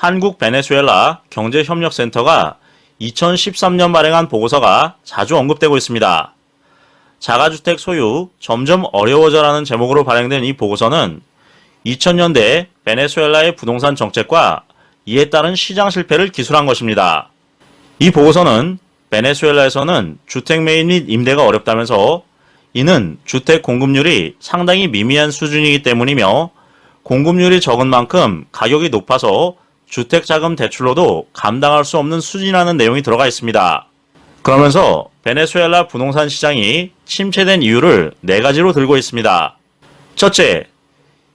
한국 베네수엘라 경제협력센터가 2013년 발행한 보고서가 자주 언급되고 있습니다. 자가주택 소유 점점 어려워져라는 제목으로 발행된 이 보고서는 2000년대 베네수엘라의 부동산 정책과 이에 따른 시장 실패를 기술한 것입니다. 이 보고서는 베네수엘라에서는 주택 매입 및 임대가 어렵다면서 이는 주택 공급률이 상당히 미미한 수준이기 때문이며 공급률이 적은 만큼 가격이 높아서 주택자금 대출로도 감당할 수 없는 수준이라는 내용이 들어가 있습니다. 그러면서 베네수엘라 부동산 시장이 침체된 이유를 4가지로 들고 있습니다. 첫째,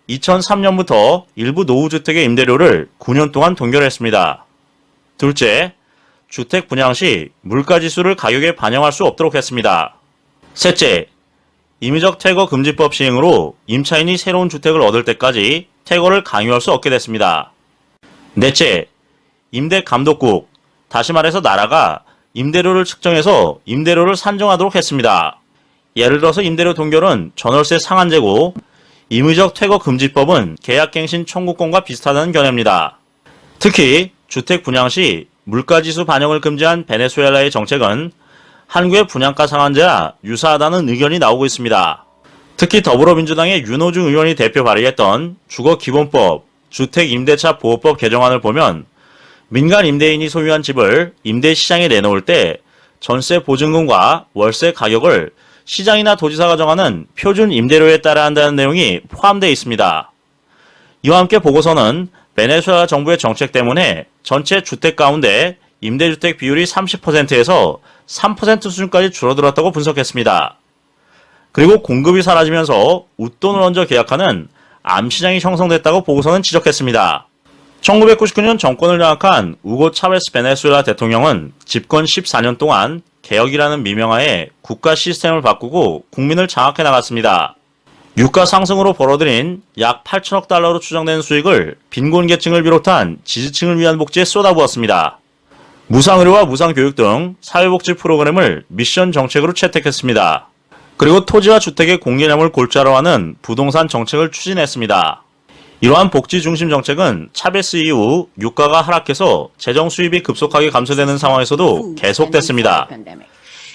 2003년부터 일부 노후주택의 임대료를 9년 동안 동결했습니다. 둘째, 주택 분양 시 물가지수를 가격에 반영할 수 없도록 했습니다. 셋째, 임의적 퇴거 금지법 시행으로 임차인이 새로운 주택을 얻을 때까지 퇴거를 강요할 수 없게 됐습니다. 넷째, 임대 감독국, 다시 말해서 나라가 임대료를 측정해서 임대료를 산정하도록 했습니다. 예를 들어서 임대료 동결은 전월세 상한제고 임의적 퇴거 금지법은 계약갱신 청구권과 비슷하다는 견해입니다. 특히 주택 분양 시 물가지수 반영을 금지한 베네수엘라의 정책은 한국의 분양가 상한제와 유사하다는 의견이 나오고 있습니다. 특히 더불어민주당의 윤호중 의원이 대표 발의했던 주거기본법, 주택임대차 보호법 개정안을 보면 민간 임대인이 소유한 집을 임대시장에 내놓을 때 전세 보증금과 월세 가격을 시장이나 도지사가 정하는 표준 임대료에 따라 한다는 내용이 포함되어 있습니다. 이와 함께 보고서는 베네수엘라 정부의 정책 때문에 전체 주택 가운데 임대주택 비율이 30%에서 3% 수준까지 줄어들었다고 분석했습니다. 그리고 공급이 사라지면서 웃돈을 얹어 계약하는 암시장이 형성됐다고 보고서는 지적했습니다. 1999년 정권을 장악한 우고 차베스 베네수엘라 대통령은 집권 14년 동안 개혁이라는 미명하에 국가 시스템을 바꾸고 국민을 장악해 나갔습니다. 유가 상승으로 벌어들인 약 8천억 달러로 추정되는 수익을 빈곤계층을 비롯한 지지층을 위한 복지에 쏟아부었습니다. 무상의료와 무상교육 등 사회복지 프로그램을 미션 정책으로 채택했습니다. 그리고 토지와 주택의 공개념을 골자로 하는 부동산 정책을 추진했습니다. 이러한 복지 중심 정책은 차베스 이후 유가가 하락해서 재정 수입이 급속하게 감소되는 상황에서도 계속됐습니다.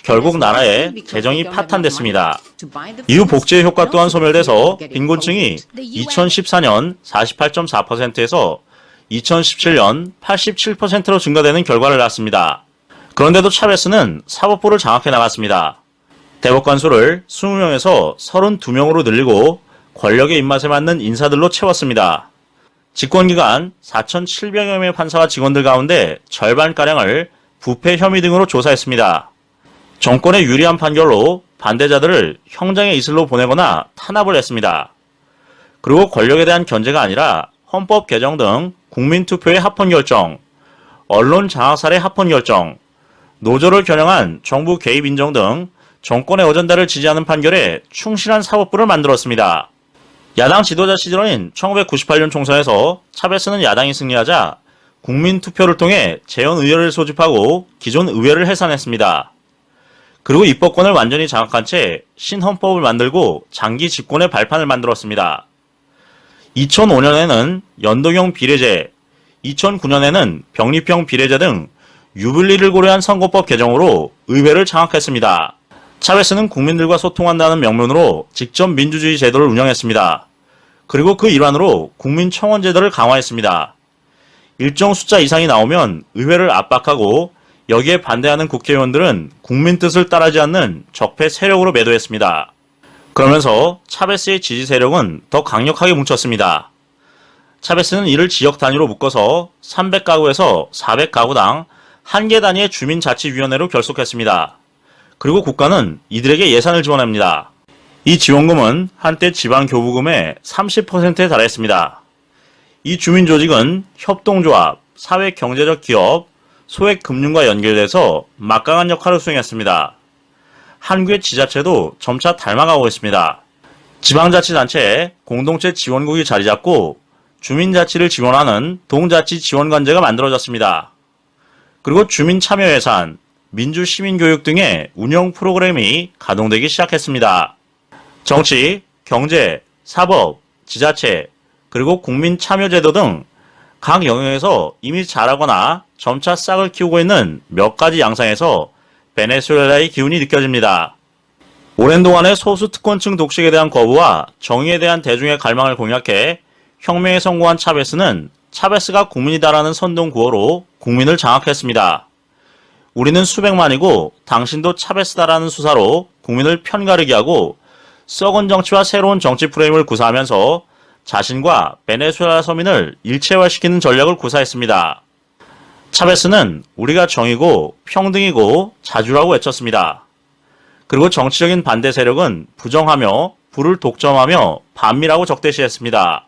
결국 나라의 재정이 파탄됐습니다. 이후 복지의 효과 또한 소멸돼서 빈곤층이 2014년 48.4%에서 2017년 87%로 증가되는 결과를 낳았습니다. 그런데도 차베스는 사법부를 장악해 나갔습니다. 대법관 수를 20명에서 32명으로 늘리고 권력의 입맛에 맞는 인사들로 채웠습니다. 집권기간 4,700여 명의 판사와 직원들 가운데 절반가량을 부패 혐의 등으로 조사했습니다. 정권에 유리한 판결로 반대자들을 형장의 이슬로 보내거나 탄압을 했습니다. 그리고 권력에 대한 견제가 아니라 헌법 개정 등 국민투표의 합헌결정, 언론 장악 사례 합헌결정, 노조를 겨냥한 정부 개입 인정 등 정권의 어전다를 지지하는 판결에 충실한 사법부를 만들었습니다. 야당 지도자 시절인 1998년 총선에서 차베스는 야당이 승리하자 국민투표를 통해 재헌의회를 소집하고 기존 의회를 해산했습니다. 그리고 입법권을 완전히 장악한 채 신헌법을 만들고 장기 집권의 발판을 만들었습니다. 2005년에는 연동형 비례제, 2009년에는 병립형 비례제 등 유불리를 고려한 선거법 개정으로 의회를 장악했습니다. 차베스는 국민들과 소통한다는 명분으로 직접 민주주의 제도를 운영했습니다. 그리고 그 일환으로 국민청원 제도를 강화했습니다. 일정 숫자 이상이 나오면 의회를 압박하고 여기에 반대하는 국회의원들은 국민 뜻을 따르지 않는 적폐 세력으로 매도했습니다. 그러면서 차베스의 지지 세력은 더 강력하게 뭉쳤습니다. 차베스는 이를 지역 단위로 묶어서 300가구에서 400가구당 1개 단위의 주민자치위원회로 결속했습니다. 그리고 국가는 이들에게 예산을 지원합니다. 이 지원금은 한때 지방교부금의 30%에 달했습니다. 이 주민조직은 협동조합, 사회경제적 기업, 소액금융과 연결돼서 막강한 역할을 수행했습니다. 한국의 지자체도 점차 닮아가고 있습니다. 지방자치단체에 공동체 지원국이 자리잡고 주민자치를 지원하는 동자치지원관제가 만들어졌습니다. 그리고 주민참여예산, 민주시민교육 등의 운영 프로그램이 가동되기 시작했습니다. 정치, 경제, 사법, 지자체, 그리고 국민참여제도 등 각 영역에서 이미 잘하거나 점차 싹을 키우고 있는 몇 가지 양상에서 베네수엘라의 기운이 느껴집니다. 오랜 동안의 소수 특권층 독식에 대한 거부와 정의에 대한 대중의 갈망을 공략해 혁명에 성공한 차베스는 차베스가 국민이다라는 선동 구호로 국민을 장악했습니다. 우리는 수백만이고 당신도 차베스다라는 수사로 국민을 편가르게 하고 썩은 정치와 새로운 정치 프레임을 구사하면서 자신과 베네수엘라 서민을 일체화시키는 전략을 구사했습니다. 차베스는 우리가 정의고 평등이고 자주라고 외쳤습니다. 그리고 정치적인 반대 세력은 부정하며 불을 독점하며 반미라고 적대시했습니다.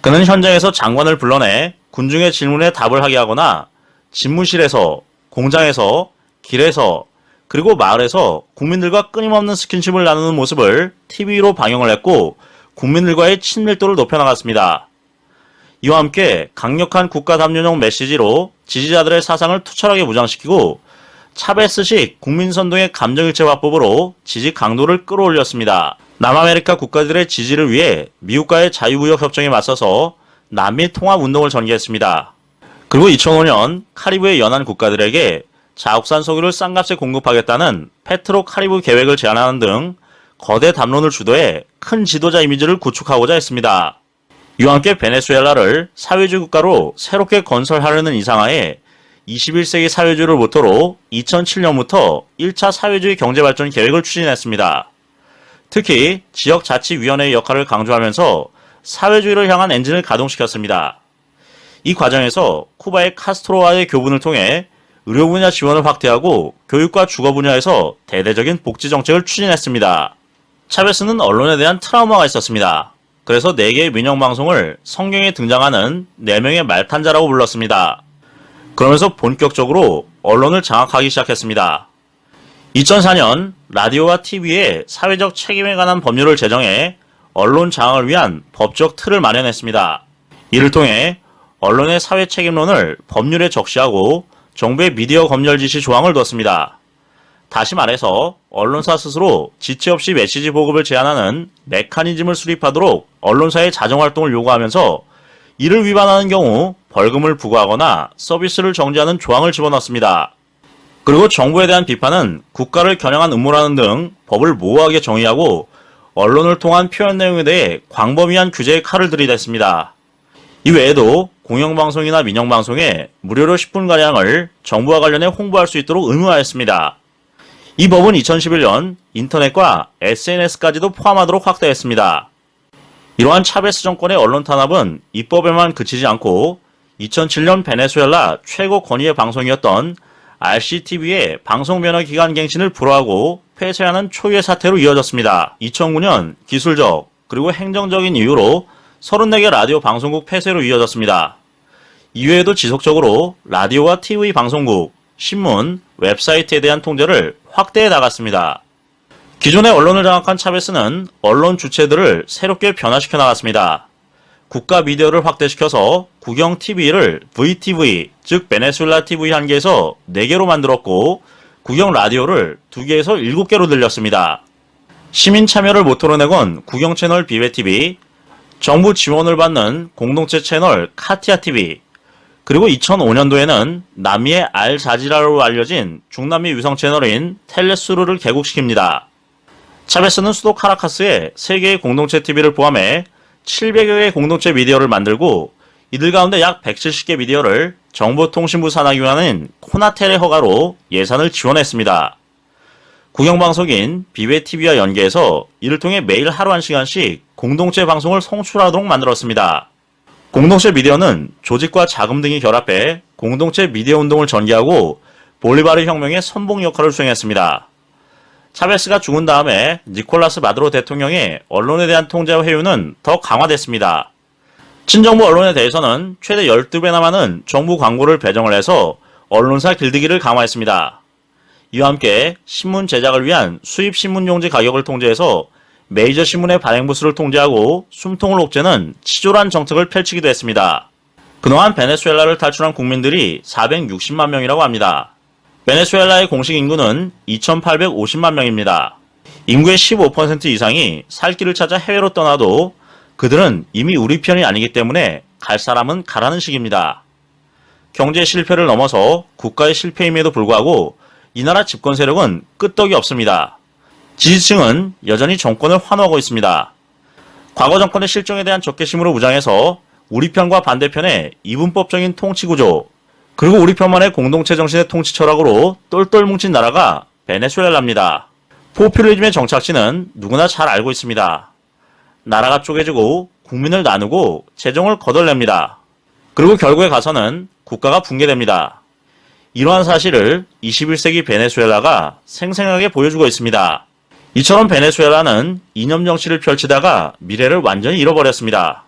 그는 현장에서 장관을 불러내 군중의 질문에 답을 하게 하거나 집무실에서, 공장에서, 길에서, 그리고 마을에서 국민들과 끊임없는 스킨십을 나누는 모습을 TV로 방영을 했고 국민들과의 친밀도를 높여나갔습니다. 이와 함께 강력한 국가 담론형 메시지로 지지자들의 사상을 투철하게 무장시키고 차베스식 국민선동의 감정일체 화법으로 지지 강도를 끌어올렸습니다. 남아메리카 국가들의 지지를 위해 미국과의 자유무역 협정에 맞서서 남미 통합운동을 전개했습니다. 그리고 2005년 카리브해 연안 국가들에게 자국산 석유를 싼 값에 공급하겠다는 페트로 카리브 계획을 제안하는 등 거대 담론을 주도해 큰 지도자 이미지를 구축하고자 했습니다. 이와 함께 베네수엘라를 사회주의 국가로 새롭게 건설하려는 이상하에 21세기 사회주의를 모토로 2007년부터 1차 사회주의 경제발전 계획을 추진했습니다. 특히 지역자치위원회의 역할을 강조하면서 사회주의를 향한 엔진을 가동시켰습니다. 이 과정에서 쿠바의 카스트로와의 교분을 통해 의료 분야 지원을 확대하고 교육과 주거 분야에서 대대적인 복지 정책을 추진했습니다. 차베스는 언론에 대한 트라우마가 있었습니다. 그래서 4개의 민영방송을 성경에 등장하는 4명의 말탄자라고 불렀습니다. 그러면서 본격적으로 언론을 장악하기 시작했습니다. 2004년 라디오와 TV의 사회적 책임에 관한 법률을 제정해 언론 장악을 위한 법적 틀을 마련했습니다. 이를 통해 언론의 사회 책임론을 법률에 적시하고 정부의 미디어 검열 지시 조항을 뒀습니다. 다시 말해서 언론사 스스로 지체 없이 메시지 보급을 제한하는 메커니즘을 수립하도록 언론사의 자정활동을 요구하면서 이를 위반하는 경우 벌금을 부과하거나 서비스를 정지하는 조항을 집어넣습니다. 그리고 정부에 대한 비판은 국가를 겨냥한 음모라는 등 법을 모호하게 정의하고 언론을 통한 표현 내용에 대해 광범위한 규제의 칼을 들이댔습니다. 이외에도 공영방송이나 민영방송에 무료로 10분가량을 정부와 관련해 홍보할 수 있도록 의무화했습니다. 이 법은 2011년 인터넷과 SNS까지도 포함하도록 확대했습니다. 이러한 차베스 정권의 언론 탄압은 입법에만 그치지 않고 2007년 베네수엘라 최고 권위의 방송이었던 RCTV의 방송변화 기간 갱신을 불허하고 폐쇄하는 초유의 사태로 이어졌습니다. 2009년 기술적 그리고 행정적인 이유로 34개 라디오 방송국 폐쇄로 이어졌습니다. 이외에도 지속적으로 라디오와 TV 방송국, 신문, 웹사이트에 대한 통제를 확대해 나갔습니다. 기존의 언론을 장악한 차베스는 언론 주체들을 새롭게 변화시켜 나갔습니다. 국가 미디어를 확대시켜서 국영 TV를 VTV, 즉 베네수엘라 TV 1개에서 4개로 만들었고 국영 라디오를 2개에서 7개로 늘렸습니다. 시민 참여를 모토로 내건 국영 채널 비베TV, 정부 지원을 받는 공동체 채널 카티아TV, 그리고 2005년도에는 남미의 알자지라로 알려진 중남미 위성 채널인 텔레수르를 개국시킵니다. 차베스는 수도 카라카스에 3개의 공동체 TV를 포함해 700여 개의 공동체 미디어를 만들고 이들 가운데 약 170개 미디어를 정보통신부 산하기관인 코나텔의 허가로 예산을 지원했습니다. 국영방송인 비베TV와 연계해서 이를 통해 매일 하루 1시간씩 공동체 방송을 송출하도록 만들었습니다. 공동체 미디어는 조직과 자금 등이 결합해 공동체 미디어 운동을 전개하고 볼리바르 혁명의 선봉 역할을 수행했습니다. 차베스가 죽은 다음에 니콜라스 마두로 대통령의 언론에 대한 통제와 회유는 더 강화됐습니다. 친정부 언론에 대해서는 최대 12배나 많은 정부 광고를 배정을 해서 언론사 길들이기를 강화했습니다. 이와 함께 신문 제작을 위한 수입 신문용지 가격을 통제해서 메이저 신문의 발행부수를 통제하고 숨통을 옥죄는 치졸한 정책을 펼치기도 했습니다. 그동안 베네수엘라를 탈출한 국민들이 460만 명이라고 합니다. 베네수엘라의 공식 인구는 2,850만 명입니다. 인구의 15% 이상이 살 길을 찾아 해외로 떠나도 그들은 이미 우리 편이 아니기 때문에 갈 사람은 가라는 식입니다. 경제 실패를 넘어서 국가의 실패임에도 불구하고 이 나라 집권 세력은 끄떡이 없습니다. 지지층은 여전히 정권을 환호하고 있습니다. 과거 정권의 실정에 대한 적개심으로 무장해서 우리 편과 반대편의 이분법적인 통치구조, 그리고 우리 편만의 공동체 정신의 통치 철학으로 똘똘 뭉친 나라가 베네수엘라입니다. 포퓰리즘의 정착지는 누구나 잘 알고 있습니다. 나라가 쪼개지고 국민을 나누고 재정을 거덜냅니다. 그리고 결국에 가서는 국가가 붕괴됩니다. 이러한 사실을 21세기 베네수엘라가 생생하게 보여주고 있습니다. 이처럼 베네수엘라는 이념 정치를 펼치다가 미래를 완전히 잃어버렸습니다.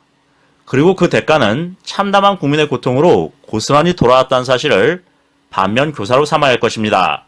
그리고 그 대가는 참담한 국민의 고통으로 고스란히 돌아왔다는 사실을 반면 교사로 삼아야 할 것입니다.